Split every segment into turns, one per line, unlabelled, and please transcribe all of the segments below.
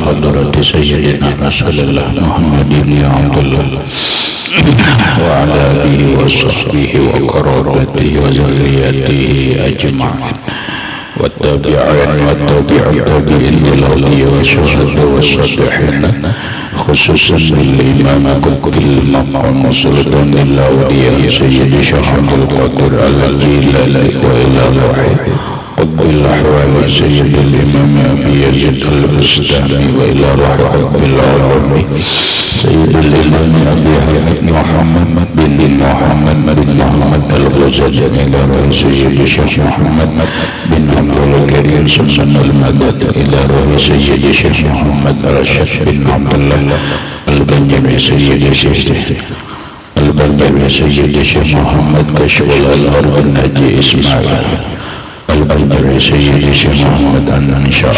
حضرة سيدنا رسول الله محمد بن عبد الله وعلى آله وصحبه وقرابته وذريته أجمعين والتابعين والتابعين للأولياء والشهداء والصالحين خصوصا للإمام قطب المقام سلطان الأولياء سيد شيخ عبد القادر الجيلاني وإلى روحه قطب الأحوال سيد الإمام أبي يزيد البستاني وإلى روح قطب العلوم سيد الإمام أبي حميد محمد بن محمد الغزالي إلى روح سيد الشيخ محمد بن عبد الكريم سلطان المدد إلى روح سيد الشيخ محمد رشاد بن عبد الله البنجمي سيد الشيخ محمد كشف الأنهار بن ناجي إسماعيل البنجري سيد الشيخ محمد النشار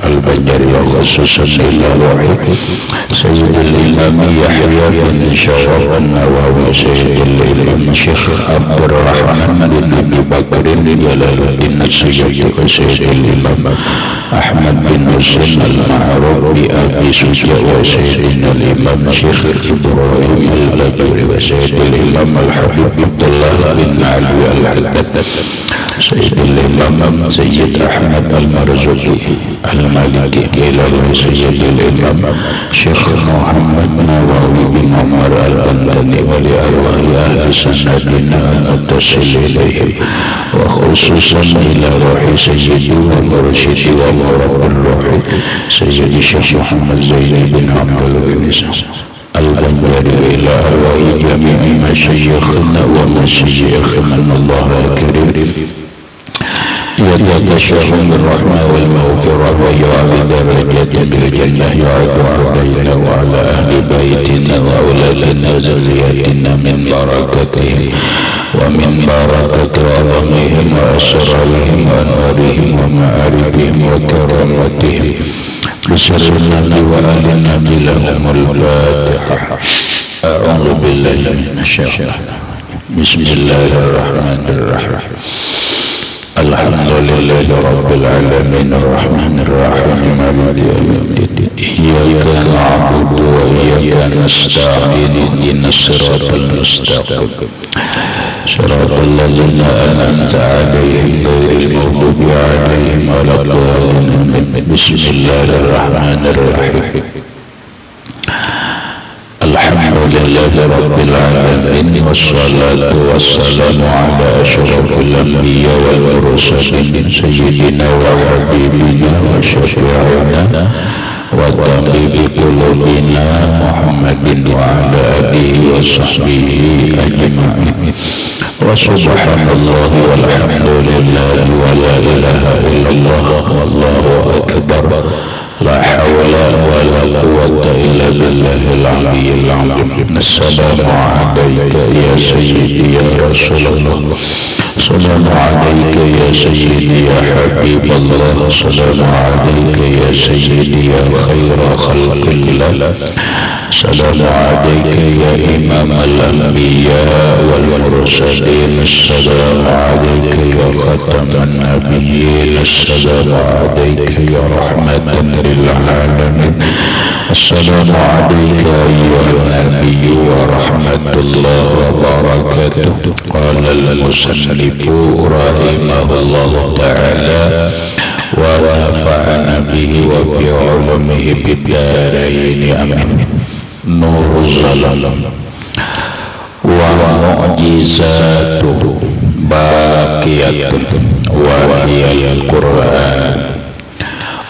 البنجري وخصوصا إلى روحي سيد الإمام يحيى بن شرف النووي سيد الإمام الشيخ عبد الرحمن بن أبي بكر جلال الدين السيوطي وسيد الإمام أحمد بن حسين المعروف بأبي سجى وسيدنا الإمام الشيخ إبراهيم البجوري وسيد الإمام الحبيب عبد الله بن علي الحداد سيد الإمام سيد أحمد المرزوقي المالكي إلى سيد الإمام شيخ محمد نواوي بن عمر البنداني ولأرواح أهل سندنا المتصل إليهم وخصوصا إلى روح سيدي ومرشدي ومرب الروح سيد الشيخ محمد زين بن عبد الغني البنجري إلى أرواح جميع مشايخنا ومشايخنا الله الكريم يتشاءون بالرحمة والمغفرة ويعلى درجات بالجنة يعد علينا وعلى أهل بيتنا وأولادنا وذرياتنا من بركتهم ومن بركة عظمهم وأسرارهم وأنوارهم ومعارفهم وكرامتهم بسر النبي وآل النبي لهم الفاتحة. أعوذ بالله من الشيطان بسم الله الرحمن الرحيم الحمد لله رب العالمين الرحمن الرحيم مالك يوم الدين إياك نعبد وإياك نستعين اهدنا الصراط المستقيم صراط الذين أنعمت عليهم غير المغضوب عليهم ولا الضالين بسم الله الرحمن الرحيم الحمد لله رب العالمين والصلاة والسلام على أشرف الأنبياء والمرسلين سيدنا وحبيبنا وشفيعنا وطبيب قلوبنا محمد وعلى آله وصحبه أجمعين وسبحان الله والحمد لله ولا إله إلا الله والله أكبر لا حول ولا قوة إلا بالله العلي العظيم. السلام عليك يا سيدي يا رسول الله السلام عليك يا سيدي يا حبيب الله السلام عليك يا سيدي يا خير خلق الله السلام عليك يا إمام الأنبياء والمرسلين السلام عليك يا ختم النبيين السلام عليك يا رحمة للعالمين السلام عليك أيها النبي ورحمة الله وبركاته. قال المصنف رحمه الله تعالى ونفعنا به وبعلومه بالدارين آمين. نور الظلام ومعجزاته باقية وهي القرآن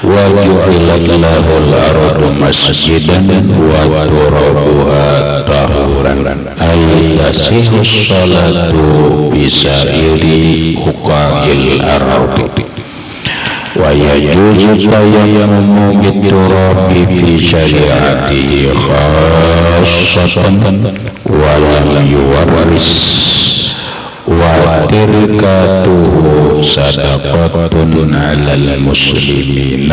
وجعلت له الأرض مسجدا وترابها طهورا أي تصح الصلاة بسائر بقاع الأرض ويجوز التيمم بالتراب في شريعته خاصة ولم يورث وتركته صدقة على المسلمين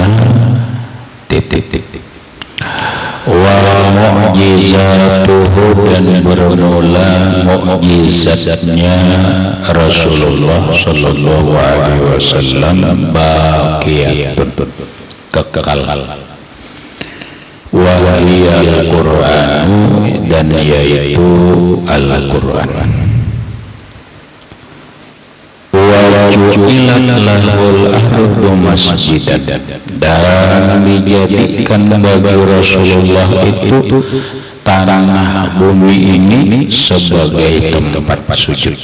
wa mu'jizatuhu dan bermula mu'jizatnya Rasulullah sallallahu alaihi wasallam baqiyatun kekal wa hiya al-Qur'an, dan yaitu Al-Qur'an. Wa ju'ilat lahul ardu masjidan, dan dijadikan bagi Rasulullah itu tanah bumi ini sebagai tempat sujud.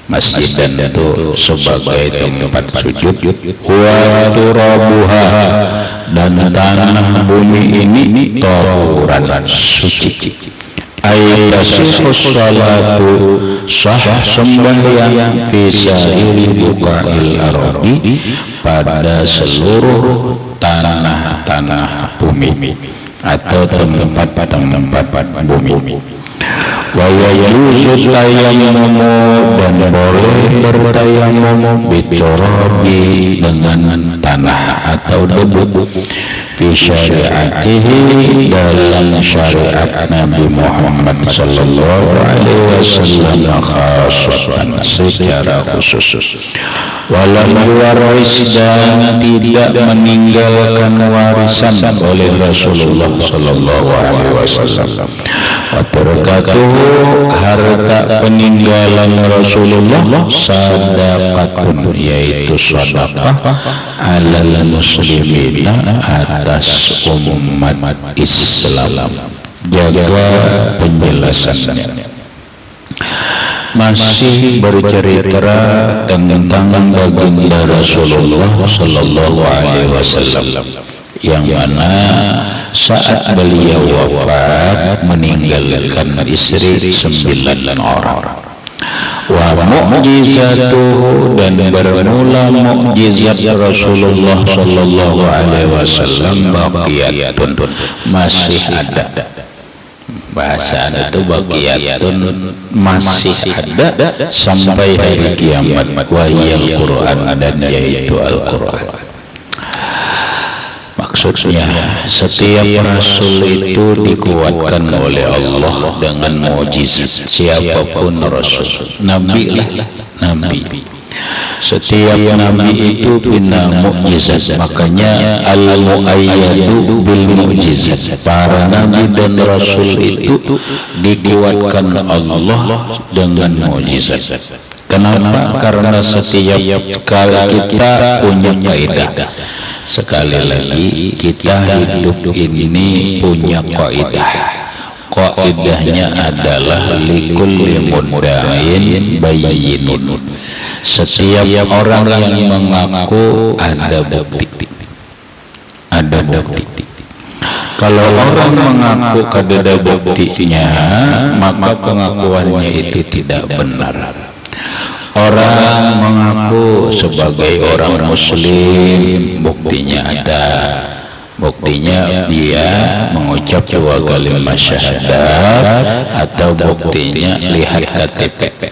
Masjidan itu sebagai tempat sujud. Wa turabuha, dan tanah bumi ini tahuran suci. Ayatasikhus salatu, sah sembahyang fi sa'iri buqa'il ardi, pada seluruh tanah-tanah bumi atau tempat-tempat bumi. Wa yajuzu tayammum, dan boleh bertayamum biturabi, dengan tanah atau debu, fi syariatihi, dalam syariat Nabi Muhammad sallallahu alaihi wasallam khasatan, secara khusus. Walam yuwaris, dan tidak meninggalkan warisan oleh Rasulullah sallallahu alaihi wasallam. Wa barakatuhu, harta peninggalan Rasulullah sadaqatun, yaitu sedekah alal muslimina, atas umat Islam. Jaga penjelasannya. Masih bercerita tentang baginda Rasulullah sallallahu alaihi wasallam, yang mana saat beliau wafat meninggalkan istri 9 orang. Wa mu'jizatuhu, dan bermula mukjizat Rasulullah sallallahu alaihi wasallam baqiyatun, masih ada. Bahasa itu baqiyatun, masih ada sampai hari kiamat. Wa hiyal Qur'an, dan yaitu Al-Qur'an. Maksudnya, setiap rasul itu dikuatkan oleh Allah dengan mukjizat. Siapapun rasul, nabi lah, nabi. Setiap nabi itu bina mukjizat. Makanya al-muayyadu bil mukjizat. Para nabi dan rasul itu dikuatkan Allah dengan mukjizat. Kenapa? Karena setiap kali kita punya kaidah. Sekali lagi, kita hidup ini punya kaidah. Kaidahnya adalah likulli mudda'in bayyinun. Setiap orang yang mengaku ada bukti. Ada bukti. Kalau orang mengaku kada buktinya, maka pengakuannya itu tidak benar. Orang mengaku sebagai orang muslim, buktinya ada. Buktinya dia mengucap 2 kalimat syahadat, atau buktinya lihat KTP.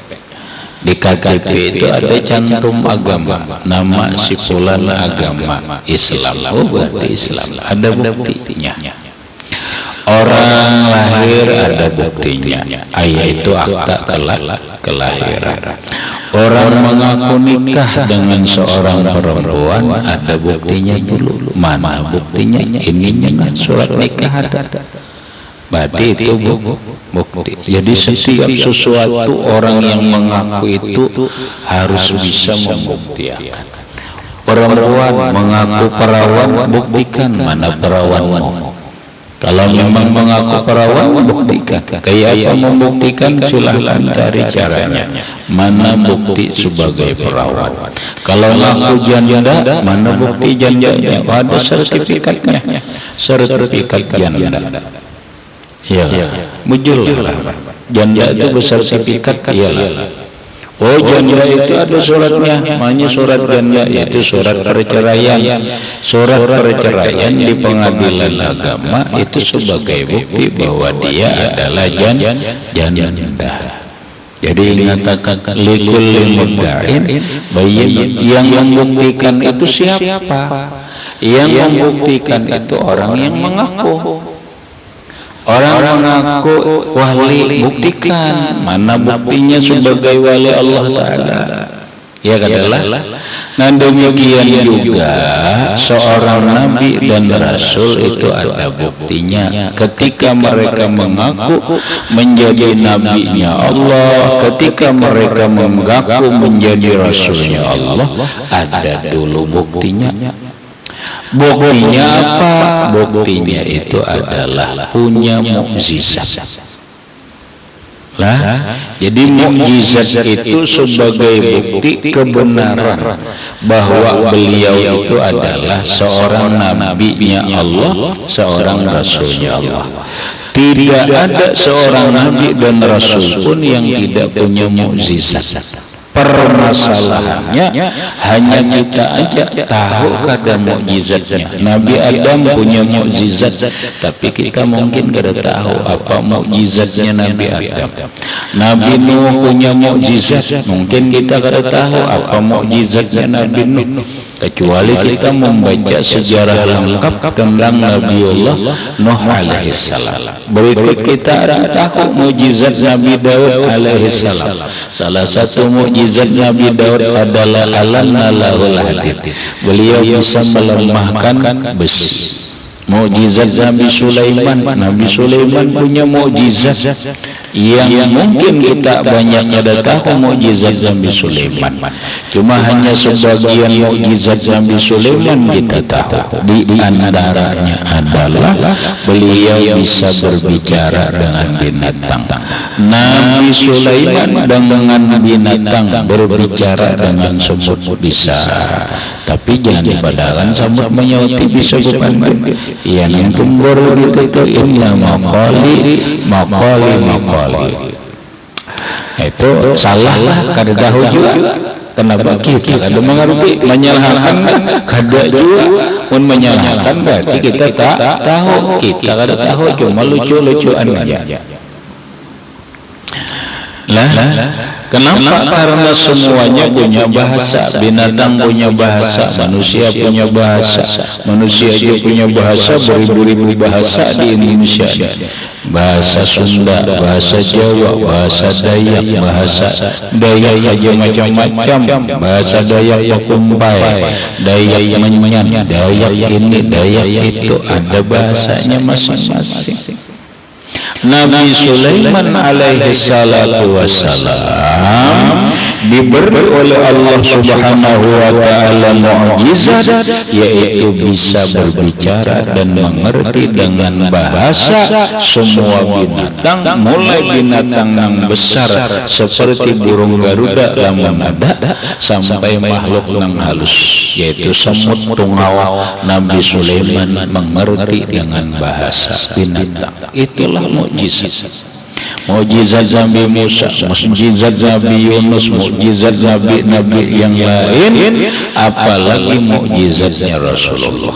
Di KTP itu ada cantum agama, nama si fulan agama Islam. Oh, berarti Islam. Ada buktinya. Orang lahir ada buktinya, yaitu akta kelahiran. Orang mengaku nikah dengan seorang perempuan, ada buktinya dulu. Mana buktinya? Ini surat nikah ada. Berarti itu bukti. Jadi setiap sesuatu orang yang mengaku itu harus bisa membuktikan. Perempuan mengaku perawan, buktikan mana perawanmu. Kalau memang mengaku perawan, buktikan. Kayak apa membuktikan? Silahkan cari caranya. Mana bukti sebagai perawan? Kalau mengaku janda, mana bukti jandanya? Ada sertifikatnya. Sertifikat janda. Ya, muncul lah. Janda itu bersertifikat, iyalah. Oh, janda itu ada suratnya, namanya surat janda, yaitu surat perceraian. Surat perceraian di pengadilan agama itu sebagai bukti bahwa dia adalah janda. Jadi mengatakan likulli mudda'in bayyin, yang membuktikan itu siapa? Yang membuktikan itu orang yang mengaku. Orang mengaku wali, buktikan mana buktinya sebagai wali Allah Ta'ala. Ya katalah. Nah demikian juga seorang nabi dan rasul itu ada buktinya ketika mereka mengaku menjadi nabinya Allah, ketika mereka mengaku menjadi rasulnya Allah, ada dulu buktinya. Buktinya apa? Buktinya itu adalah punya mukjizat. Jadi mukjizat itu sebagai bukti kebenaran bahwa beliau itu adalah seorang nabinya Allah, seorang rasulnya Allah. Tidak ada seorang nabi dan rasul pun yang tidak punya mukjizat. Permasalahannya hanya kita aja tahu kadar mukjizatnya. Nabi Adam punya mukjizat, tapi kita mungkin tidak tahu apa mukjizatnya Nabi Adam. Nabi Nuh punya mukjizat, mungkin kita tidak tahu apa mukjizatnya Nabi Nuh. Kecuali kita membaca sejarah lengkap tentang Nabiullah Nuh alaihissalam. Berikut kita akan tahu mukjizat Nabi Daud alaihissalam. Salah satu mukjizat Nabi Daud adalah alanna lahul hadid. Beliau bisa melemahkan besi. Mukjizat Nabi Sulaiman, Nabi Sulaiman punya mukjizat yang mungkin kita banyaknya dah tahu mukjizat Nabi Sulaiman. Cuma hanya sebagian mukjizat Nabi Sulaiman kita tahu. Di antaranya adalah beliau bisa berbicara dengan binatang. Nabi Sulaiman dengan binatang berbicara dengan semut bisa. Tapi jangan dipadahkan semut menyauti bisa bukan. Ya nantum baru ditentuin maqali. Itu salah lah kada tahu juga. Kenapa kita kada mengerti menyalahkan kada juga pun menyalahkan berarti kita tak tahu, kita kada tahu, cuma lucu-lucuan aja. Kenapa? Karena semuanya punya bahasa. Binatang punya bahasa, manusia punya bahasa. Manusia aja punya bahasa, beribu-ribu bahasa di Indonesia. Bahasa Sunda, bahasa Jawa, bahasa Dayak, bahasa Dayak saja macam-macam. Bahasa Dayak Pakumbai, Dayak Menyan, Dayak ini, Dayak itu, ada bahasanya masing-masing. Nabi Sulaiman alaihi salatu wassalam diberi oleh Allah subhanahu wa ta'ala mukjizat, yaitu bisa berbicara dan mengerti dengan bahasa semua binatang, mulai binatang yang besar seperti burung Garuda lamun ada sampai makhluk yang halus yaitu semut tungau. Nabi Sulaiman mengerti dengan bahasa binatang. Itulah mukjizat. Mukjizat Nabi Musa, mukjizat Nabi Yunus, mukjizat nabi-nabi yang lain, apalagi mukjizatnya Rasulullah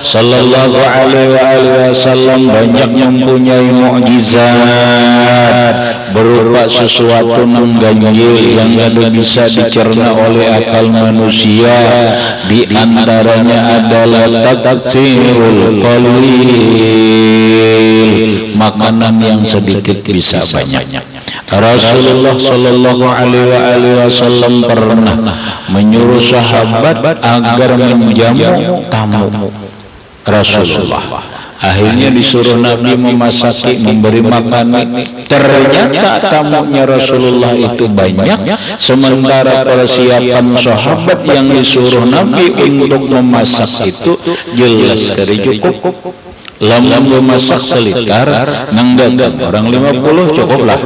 sallallahu alaihi wasallam banyak mempunyai mukjizat berupa sesuatu yang ganjil yang tidak bisa dicerna oleh akal manusia. Di antaranya adalah taksirul qalil, makanan yang sedikit bisa banyak. Rasulullah sallallahu alaihi wasallam pernah menyuruh sahabat agar menjamu tamu Rasulullah. Akhirnya disuruh Nabi memasaki, memberi makan. Ternyata tamunya Rasulullah itu banyak, sementara persiapan sahabat yang disuruh Nabi untuk memasak itu jelas kari cukup. Lamun memasak selitar nang dagang orang 50 cukuplah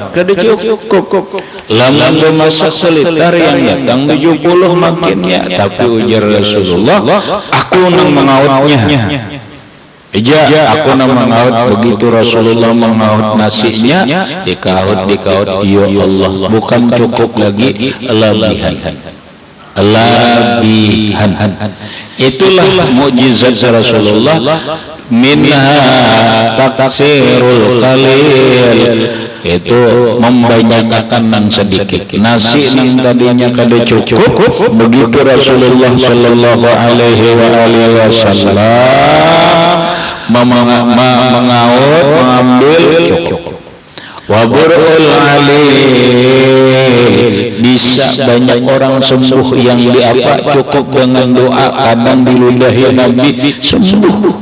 kada cukup. Lamun memasak selitar yang datang 70 makinnya. Tapi ujar Rasulullah, aku nang mengautnya. Aku nang mengaut. Begitu Rasulullah mengaut nasinya, dikaut ya Allah, bukan cukup lagi, lebihan. Itulah mukjizat Rasulullah. Minha taksirul qalil, itu membanyakkan yang sedikit. Nasi yang tadinya kada cukup, begitu Rasulullah sallallahu alaihi wasallam mengaut, mengambil cukup. wa burul alil, bisa banyak orang sembuh yang diapa cukup dengan doa, kadang diludahi Nabi sembuh.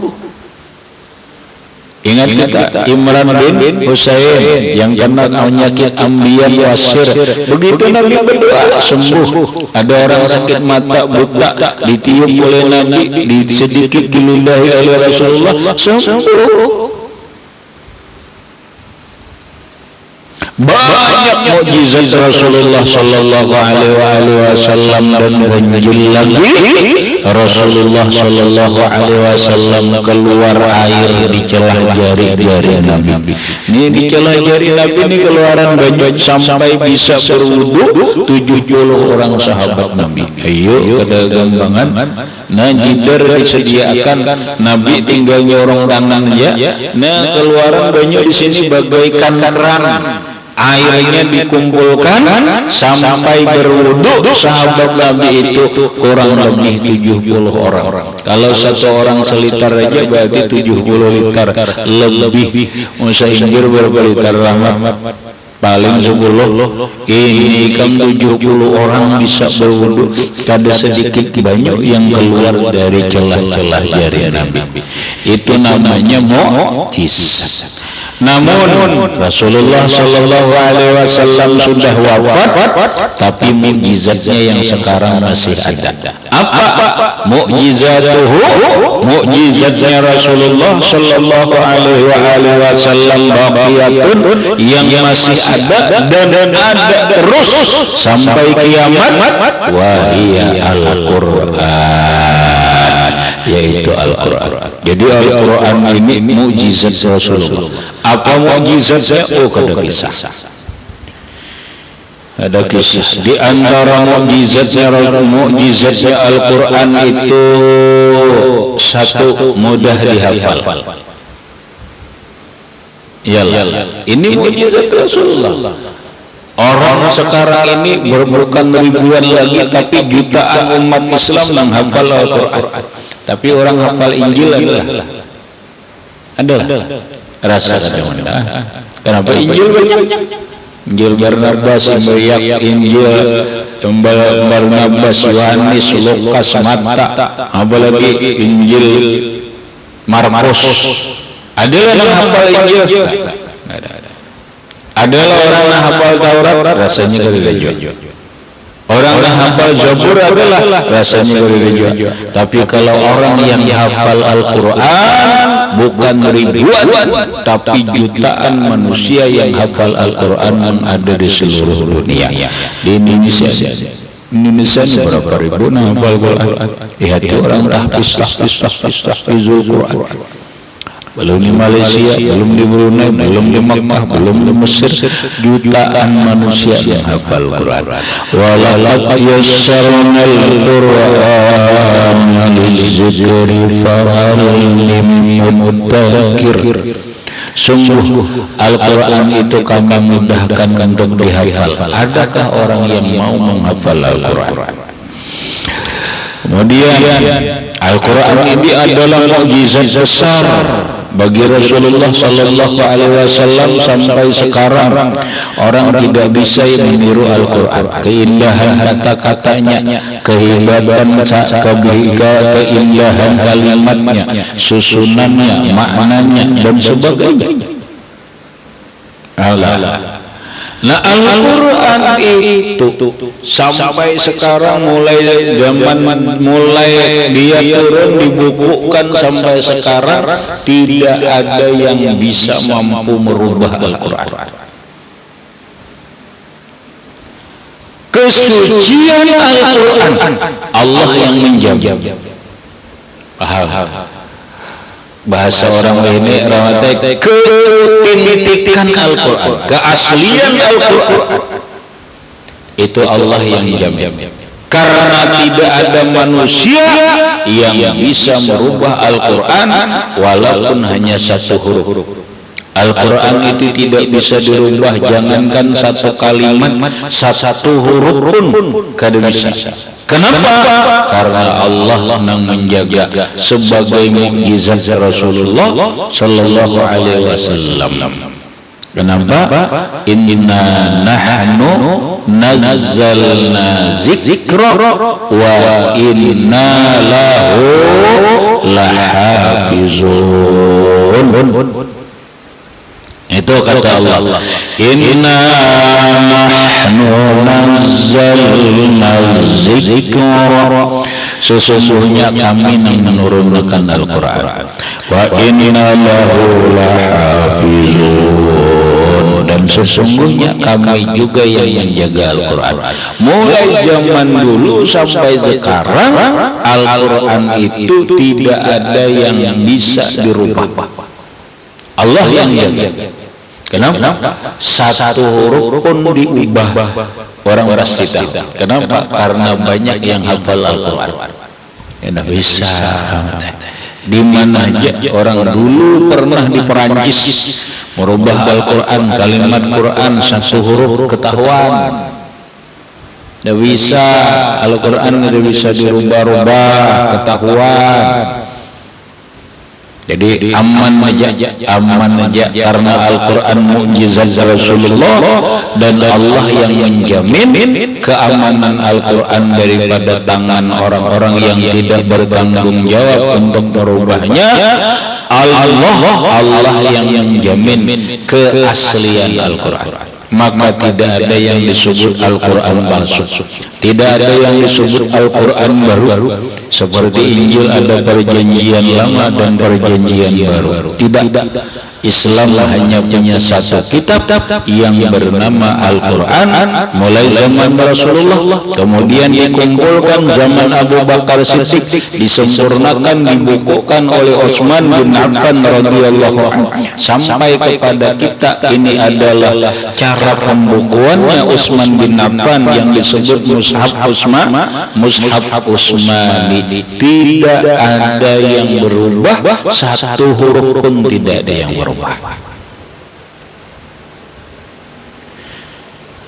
Ingat kita Imran bin Husain yang kena penyakit ambiyan wasir, begitu Nabi berdoa sembuh. Ada orang sakit mata buta ditiup oleh Nabi, sedikit diludahi oleh Rasulullah sembuh. Banyak mukjizat Rasulullah sallallahu alaihi wasallam, dan ganjil lagi Rasulullah sallallahu alaihi wasallam keluar air di celah jari-jari Nabi. Ini di celah jari Nabi ini keluaran banyak sampai bisa berwudu 70 orang sahabat Nabi. Ayo kada gampangan. Nah, jidar disediakan, Nabi tinggal nyorong tangannya. Nah, keluaran banyak di sini bagaikan keran. Airnya dikumpulkan sampai berwudu sahabat Nabi itu kurang lebih 70 orang. Kalau satu orang seliter aja berarti 70 liter lebih. Musainjir berapa liter rahmat? Paling 10. Ini kan 70 orang bisa berwudu. Ada sedikit banyak yang keluar dari celah-celah jari Nabi. Itu namanya mukjizat. Namun Rasulullah sallallahu alaihi wasallam sudah wafat, tapi mukjizatnya yang sekarang masih ada. Apa mukjizatuhu? Mukjizatnya Rasulullah sallallahu alaihi wasallam baqiyatun, yang masih ada dan ada terus sampai kiamat. Wahia Al-Qur'an, yaitu Al-Qur'an. Jadi Al-Qur'an ini mukjizat Rasulullah. Apa mukjizatnya? Oh, ada kisah. Ada kisah. Di antara mukjizatnya Al-Qur'an itu satu, mudah dihafal. Iyalah. Ini mukjizat Rasulullah. Orang sekarang ini bukan ribuan lagi, tapi jutaan umat Islam menghafal Al-Qur'an. Tapi orang hafal Injil adalah rasa kadang-kadang. Kenapa Injil banyak? Injil Barnabas, Imriak, Injil Barnabas, Yohanes, Lukas, Mata, apalagi Injil Markus. Adalah yang hafal Injil? Adalah orang yang hafal Taurat? Rasanya berbeda. Orang yang hafal Zabur adalah rasanya berbeda. Tapi kalau orang yang hafal Al-Quran, bukan ribuan, tapi jutaan manusia yang hafal Al-Quran ada di seluruh dunia. Di Indonesia ini berapa ribu yang hafal Al-Quran? Lihat orang tahfizul Quran. Belum di Malaysia, belum di Brunei, belum di Makkah, belum di Mesir, jutaan manusia yang hafal Quran. Walaqad yassarnal Qur'an lizikri fahal min mudzakir. Sungguh Al-Quran itu kami mudahkan untuk dihafal. Adakah orang yang mau menghafal Al-Quran? Kemudian Al-Quran ini adalah mukjizat besar bagi Rasulullah sallallahu alaihi wasallam. Sampai sekarang orang tidak bisa meniru Al-Quran. Keindahan kata-katanya, kehebatan keindahan kalimatnya, susunannya, maknanya dan sebagainya. Nah, Al-Quran itu sampai sekarang mulai dia turun dibukukan sampai sekarang tidak ada yang bisa mampu merubah Al-Quran. Kesucian Al-Quran Allah yang menjaga. Bahasa orang ini rawatai keautentikan Al-Quran, keaslian Al-Quran itu Allah yang jamin. Karena tidak ada manusia yang bisa merubah Al-Quran walaupun hanya satu huruf. Al-Quran itu tidak bisa dirubah, jangankan satu kalimat, satu huruf pun kada bisa. Kenapa? Karena Allah yang menjaga sebagai mukjizat Rasulullah sallallahu alaihi wasallam. Kenapa? Inna nahnu nazzalna zikra wa inna lahu lahafizun. Itu kata Allah, inna nahnu nazzalna zikra, sesungguhnya kami menurunkan Al-Quran, wa inna lahu lahafizun, dan sesungguhnya kami juga yang menjaga Al-Quran. Mulai zaman dulu sampai sekarang, Al-Quran itu tidak ada yang bisa dirubah. Allah yang jaga. Kenapa? Satu huruf pun diubah orang wasit. Kenapa? Karena banyak yang hafal Al-Quran. Ya bisa. Di mana aja orang dulu pernah di Perancis merubah Al-Quran, kalimat Quran satu huruf ketahuan. Tidak bisa, Al-Quran tidak bisa dirubah-rubah, ketahuan. Jadi aman aja karena Al-Quran mukjizat Rasulullah, dan Allah yang menjamin keamanan Al-Quran daripada tangan orang-orang yang tidak bertanggung jawab untuk merubahnya. Allah yang menjamin keaslian Al-Quran. Maka tidak ada yang disebut Al-Quran palsu, tidak ada yang disebut Al-Quran baru. Seperti Injil ada perjanjian lama dan perjanjian baru. Tidak. Islam hanya punya satu kitab yang bernama Al-Quran, mulai zaman Rasulullah, kemudian dikumpulkan zaman Abu Bakar Siddiq, disempurnakan, dibukukan oleh Utsman bin Affan radhiyallahu anhu sampai kepada kita. Ini adalah cara pembukuannya Utsman bin Affan yang disebut Mushaf Utsmani. Tidak ada yang berubah, satu huruf pun tidak ada yang berubah.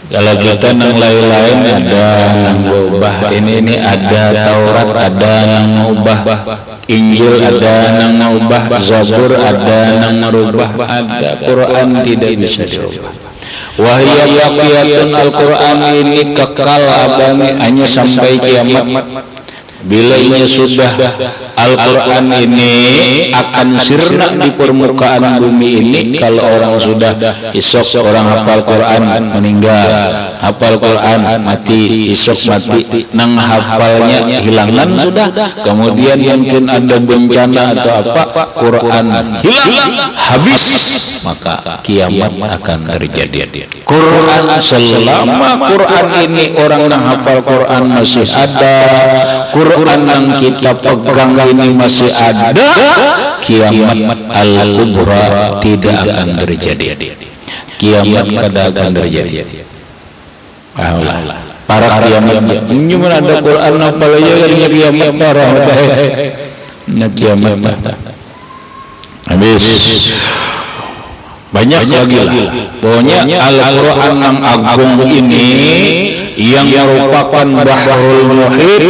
Kalau kita nang lain-lain ada nang berubah, ini ada Taurat ada nang ubah, Injil ada nang ubah, Zabur ada nang merubah, ada Quran tidak bisa dirubah. Wahya baqiyatun, Al-Quran ini kekal abadi hanya sampai kiamat. Bila ini sudah Al-Quran ini akan sirna di permukaan bumi ini. Kalau orang sudah isok orang hafal Quran meninggal, hafal Quran mati, isok mati, nang hafalnya hilangan sudah, kemudian mungkin ada bencana atau apa, Quran hilang habis, maka kiamat akan terjadi. Quran selama Quran ini orang nang hafal Quran masih ada, Quran yang kita pegang ini masih ada, kiamat al-kubra tidak akan terjadi. Kiamat kada akan terjadi. Para kiamat cuma ada Quran apalagi kan kiamat parah. Nah kiamat habis. Banyak lagi lah. Pokoknya Al-Quran yang agung ini yang merupakan bahrul muhit,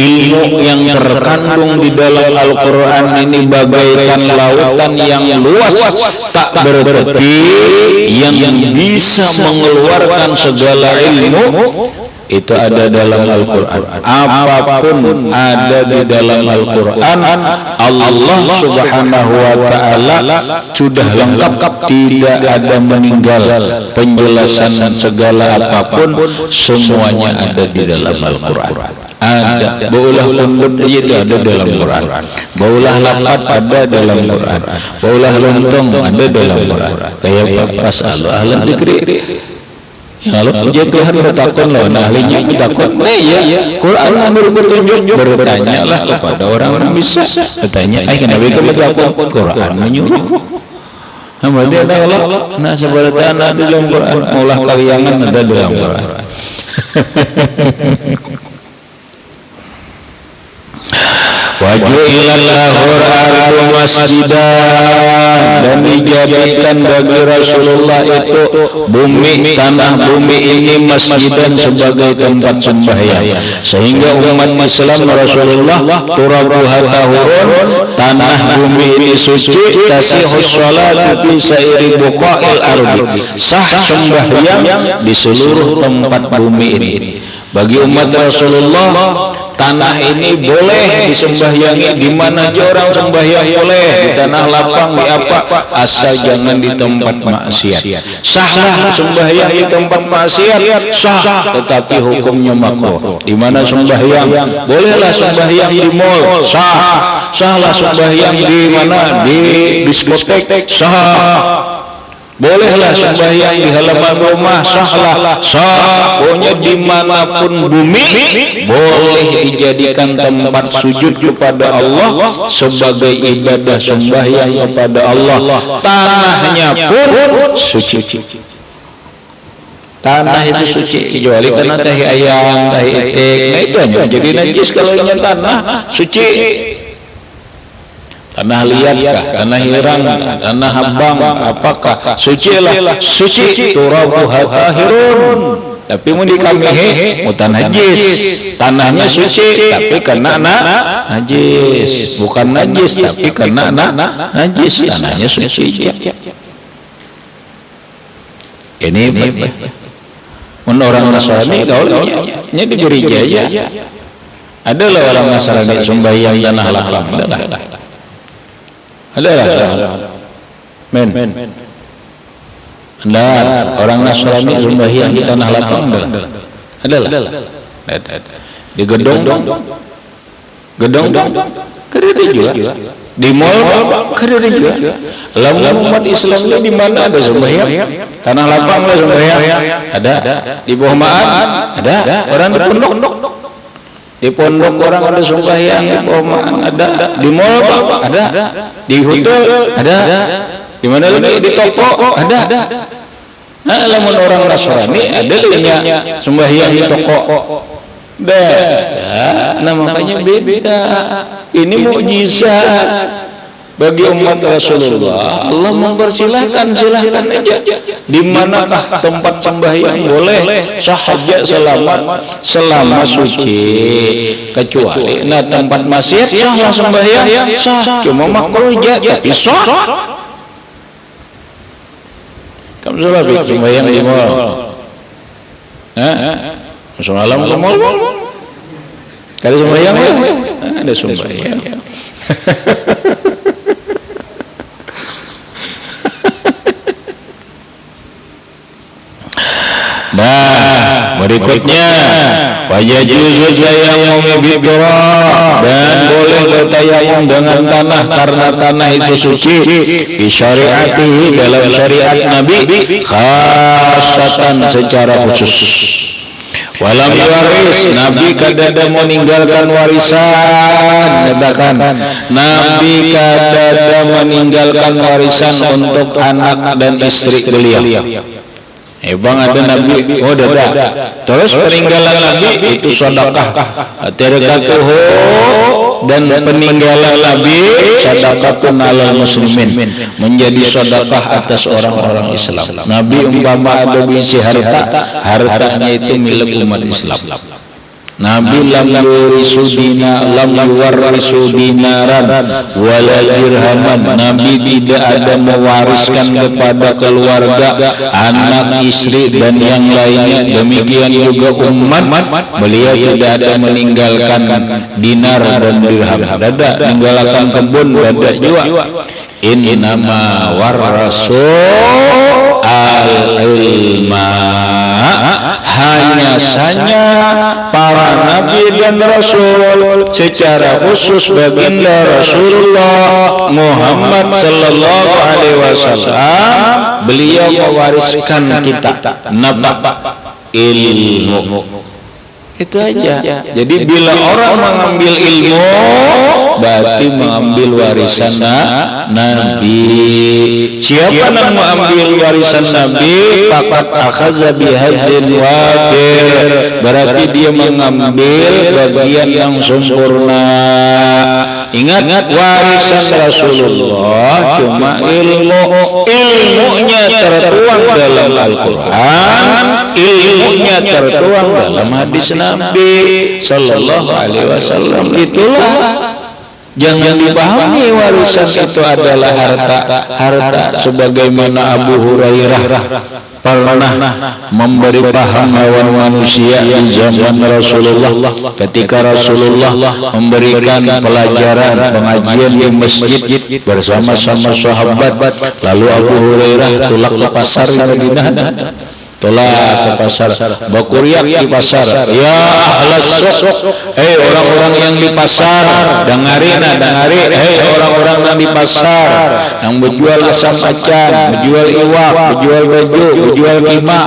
ilmu yang terkandung di dalam Al-Quran ini bagaikan lautan yang luas tak bertepi, yang bisa mengeluarkan segala ilmu. Itu ada dalam Al-Quran. Apapun ada di dalam Al-Quran, Allah Subhanahu wa Ta'ala sudah lengkap, tidak ada meninggal. Penjelasan segala apapun semuanya ada di dalam Al-Quran. Ada baulah lembut itu ada dalam Quran, baulah lapat ada dalam Quran, baulah lontong ada dalam Quran. Kayak pas ahli zikri. Kalau puji Tuhan bertakon loh, nah ahlinya bertakon, ya Quran ambil petunjuk, bertanyalah kepada orang-orang bisa. Bertanya, kenapa kamu bertakon? Quran menyuruh. Nama dia Allah, nah sebenarnya ada dalam Quran, olah karyangan ada dalam Quran. Waju'ilat lahur ardu masjidan, dan dijadikan bagi Rasulullah itu bumi, tanah bumi ini masjidan sebagai tempat sembahyang, sehingga umat Islam Rasulullah turabuha tahurun, tanah bumi ini suci, tasihus sholatu fi sairi buqa'il ardi, sah sembahyang di seluruh tempat bumi ini. Bagi umat Rasulullah, tanah ini boleh disembahyangi di mana aja orang sembahyang boleh, di tanah lapang, di apa, asal jangan di tempat maksiat. Sahlah sembahyang di tempat maksiat, sah, tetapi hukumnya makruh. Di mana sembahyang, bolehlah sembahyang di mall, sah. Sahlah sembahyang di mana, di diskotek, sah. Bolehlah sembahyang di halaman rumah, sahlah, sah. Pokoknya dimanapun bumi boleh dijadikan tempat sujud kepada Allah sebagai ibadah sembahyang kepada Allah. Tanahnya pun suci. Tanah itu suci, kecuali karena tahi ayam, tahi etek, nah itu hanya jadi najis kalau ini tanah suci. Tanah liat kah, tanah hirang, tanah habang, apakah suci lah, suci. Turabuha tahirun, tapi mau dikamihi mutan najis. Tanahnya suci tapi kena najis, bukan najis tapi kena najis. Tanahnya suci. Ini menurut orang Nasrani gaulnya di gereja ya. Adalah orang Nasrani sembahyang tanah lapang, adalah men. Orang Nasrani sembahyang di tanah lapang adalah di gedung kerja juga, di mall kerja juga. Lamun umat Islam di mana ada sembahyang tanah lapang lah sembahyang, ada di bawah maan, ada orang di pondok. Di pondok orang ada sembahyang, di perumahan ada, di mall ada, di hotel ada, di mana lagi, di toko ada. Nah, lamun orang Nasrani ada lainnya sembahyang di toko. Nah makanya beda. Ini mukjizat bagi umat Rasulullah. Allah mempersilahkan, silahkan aja. Di manakah tempat sembahyang boleh, sahaja selama suci. Kecuali nah tempat maksiat sahlah sembahyang, sah. Cuma makruh aja tapi sah. Kamu salah bikin sembahyang di mall. Masuk alam ke mall. Kada sembahyang ada sembahyang. Nah, berikutnya wayajuzu tayammum biturab, dan boleh bertayamum dengan tanah karena tanah itu suci. Di syariatihi, dalam syariat Nabi, khasatan secara khusus. Walam waris, Nabi kadada meninggalkan warisan. Katakan, Nabi kadada meninggalkan warisan untuk anak dan istri beliau. Bang ada Nabi, oh dada. Terus peninggalan Nabi itu sedekah, terkatuhu, dan peninggalan Nabi sedekahun alal muslimin, menjadi sedekah atas orang-orang Islam. Nabi umpama ada bisi harta, hartanya itu milik umat Islam. Nabi lam yuwarisu dinaran wala dirhaman. Nabi tidak ada mewariskan kepada keluarga, anak, istri dan yang lainnya. Demikian juga umat, beliau tidak ada meninggalkan dinar dan dirham. Ada meninggalkan kebun, ada juga. Innama warasu al-ilma, hanya saja para nabi dan rasul, secara khusus baginda Rasulullah Muhammad sallallahu alaihi wasallam, beliau mewariskan kita ilmu.
Itu aja. Jadi bila orang mengambil ilmu berarti mengambil warisan Nabi. Siapa yang mengambil warisan Nabi faqad akhadha bihazin wafir, berarti dia mengambil bagian yang sempurna. Ingat warisan Rasulullah cuma ilmunya tertuang dalam Al-Quran, ilmunya tertuang dalam hadis Nabi Sallallahu Alaihi Wasallam. Itulah jangan dipahami warisan itu adalah harta sebagaimana Abu Hurairah pernah memberi paham lawan manusia di zaman Rasulullah ketika Rasulullah memberikan pelajaran pengajian di masjid bersama-sama sahabat. Lalu Abu Hurairah tulak ke pasar di Madinah, tolak ke pasar, bakuriak di pasar, ya ahlas suq, orang-orang yang di pasar, dengarin, orang-orang yang di pasar yang menjual asam acan, menjual iwak, menjual baju, menjual kima,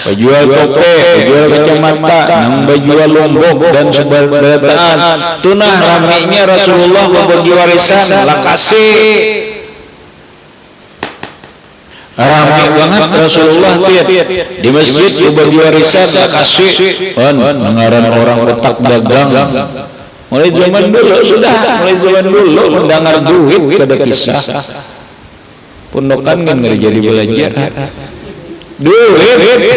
menjual tope, menjual kacamata, yang menjual lombok dan sebagainya. Tunah ramainya Rasulullah membagi warisan, lakasi ramai banget Rasulullah di masjid bagi warisan kasih mengaran orang otak dagang. Mulai zaman dulu mendengar duit kada kisah pondokan kan nggak jadi belajar duit.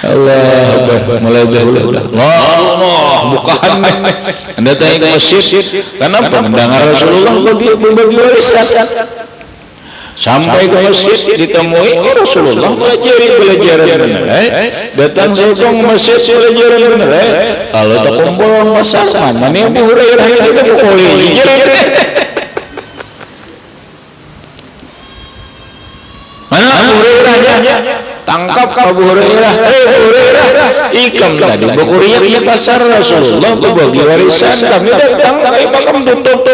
Allah mulai dahulu Allah bukan Anda tanya ke masjid kenapa mendengar Rasulullah bagi warisan sampai ke masjid ditemui Rasulullah belajaran benar datang saya ke masjid belajaran benar kalau tak kumpul pasar mana nih Abu Hurairah itu mana Abu Hurairah tangkap Abu Hurairah, ikam tadi bakuriak di pasar Rasulullah bagi warisan, kami datang kami makam tutup,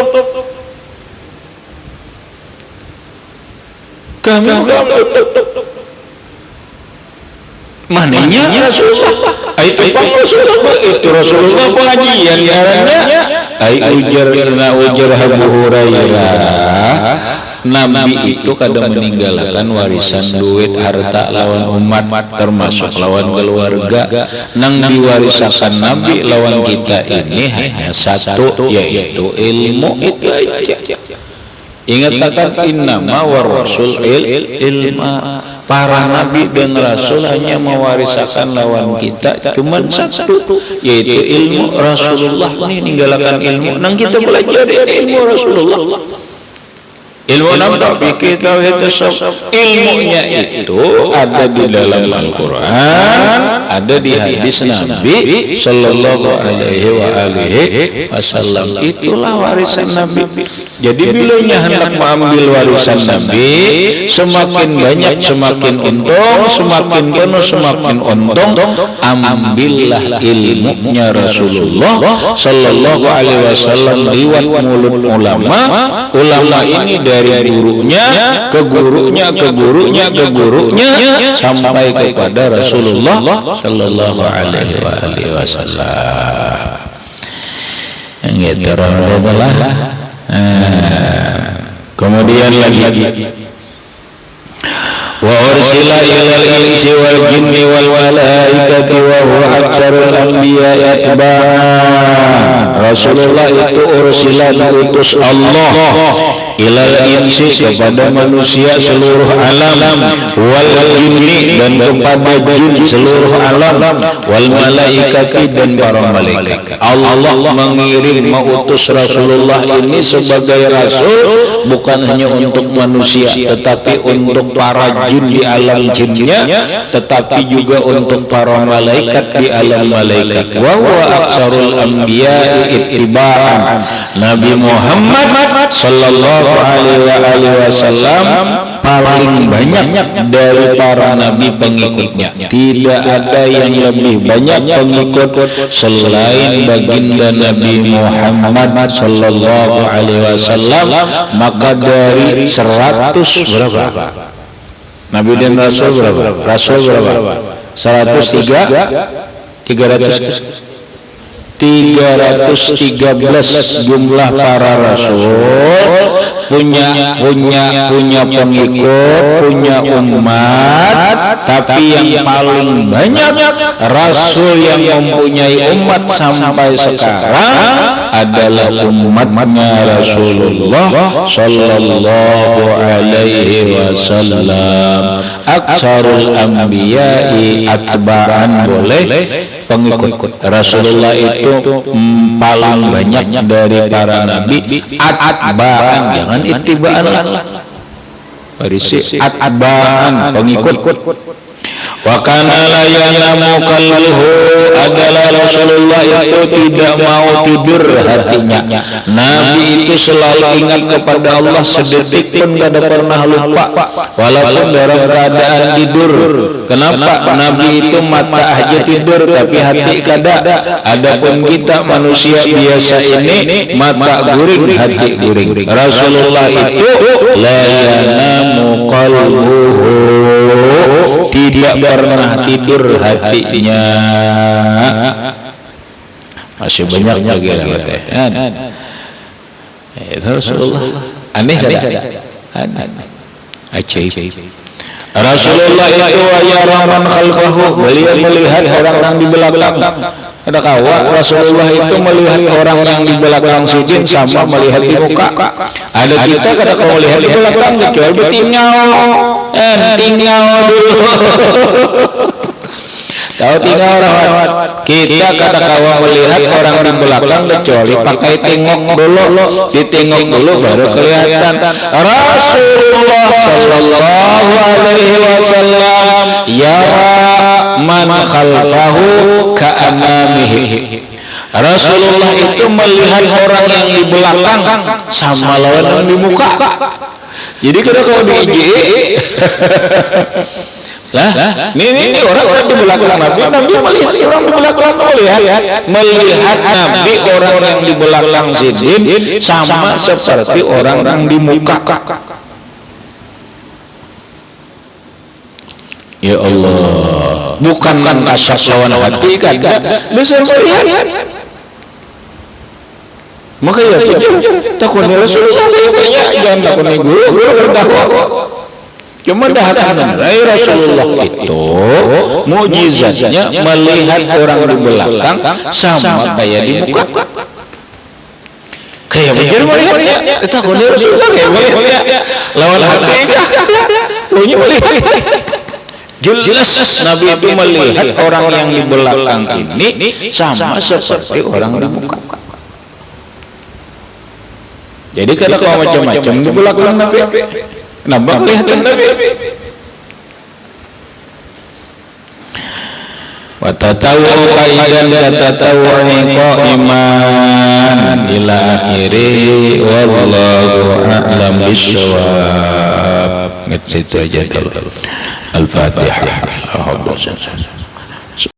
kami mananya Rasulullah, itu Rasulullah pengajian caranya, ujar Abu Hurairah. Nabi itu kadang meninggalkan warisan duit harta lawan umat termasuk lawan keluarga. Nang diwarisakan Nabi lawan kita ini hanya satu, yaitu ilmu itu aja. Ingat kata innama warasul ilma. Para nabi dan rasul hanya mewarisakan lawan kita cuma satu, yaitu ilmu. Rasulullah nih ninggalkan ilmu, nang kita belajar ilmu Rasulullah. Ilmu nabi kita ilmunya itu ada di dalam Al-Quran, ada di hadis Nabi Sallallahu Alaihi Wasallam. Itulah warisan Nabi. Jadi bilanya hendak mengambil warisan Nabi, semakin banyak semakin untung, semakin penuh semakin untung. Ambillah ilmunya Rasulullah Sallallahu Alaihi Wasallam lewat mulut ulama. Ulama ini dari gurunya ke gurunya ke gurunya ke gurunya sampai kepada Rasulullah Sallallahu Alaihi Wasallam. Yang itu adalah kemudian lagi wa ursila ilal insi wal jinni wal malaikati wa huwa aktsarul anbiya'i atba'an. Rasulullah itu ursila diutus Allah ilal insi kepada manusia seluruh alam, wal jinni dan kepada jin seluruh alam, wal malaikati dan para malaikat. Allah mengirim mengutus Rasulullah ini sebagai rasul bukan hanya untuk manusia tetapi untuk para jin di alam jinnya, tetapi juga untuk para malaikat di alam malaikat. Wa huwa aktsarul anbiya'i ittiba'an. Nabi Muhammad sallallahu alaihi wasallam paling banyak dari para nabi pengikutnya. Tidak ada yang lebih banyak pengikut selain baginda Nabi Muhammad sallallahu alaihi wasallam. Maka dari 100 berapa? Nabi dan Rasul berapa? Rasul berapa? 313 jumlah para rasul, punya pengikut, punya umat, tapi yang paling banyak rasul yang mempunyai umat sampai sekarang adalah umatnya Rasulullah sallallahu alaihi wasallam. Aksarul anbiya'i atba'an, boleh pengikut. Rasulullah itu paling banyak dari para nabi. Atba'an, jangan ittiba'an lah, berisi atba'an, pengikut. Wa kana la yanamu qalbuhu, adalah Rasulullah itu tidak mau tidur hatinya. Nabi itu selalu ingat kepada Allah, sedetik pun tidak pernah lupa walaupun dalam keadaan tidur. Kenapa? Nabi itu mata aja tidur tapi hati kada. Adapun kita manusia biasa ini mata guring, hati guring. Rasulullah itu la yanamu qalbuhu, tidak pernah tidur hatinya. Masih banyak lagi orang teh. Itu Rasulullah. Aneh kada? Ajaib. Rasulullah itu yaraman khalfahu, beliau melihat orang-orang di belakang. Ada kawan Rasulullah itu melihat orang yang di belakang sidin sama melihat di muka. Ada kita kada kau melihat di belakang kecuali tinggal dulu. Tahu tinggal rawat. Kita kada kawan melihat orang di belakang kecuali pakai tengok dulu, ditengok dulu baru kelihatan. Rasulullah sallallahu alaihi wasallam yara man khalfahu ka'amamihi. Rasulullah itu melihat orang yang di belakang sama lawan yang di muka. Jadi kalau di IG lah, ini orang-orang di belakang Nabi melihat orang di belakang melihat Nabi, orang yang di belakang sidin sama seperti orang yang di muka. Ya Allah, bukan kasar lawan hati kan? Bisa melihat. Maka ya takut Rasulullah banyak, jangan takut guru berdakwah. Cuma datang dari Rasulullah itu mukjizatnya melihat orang di belakang sama kayak di muka. Kayak begini melihatnya, takut Rasulullah kayak melihat lawan hati. Punya melihat. Jelas Nabi itu melihat orang yang di belakang ini sama seperti orang di muka. Jadi kada kau macam-macam di belakang Nabi. Nampak kelihatan Nabi. Wa tatawwu qaidan katatawwi qa'iman ila akhiri wallahu a'lam bissawab. Itu aja dulu. Al-Fatihah.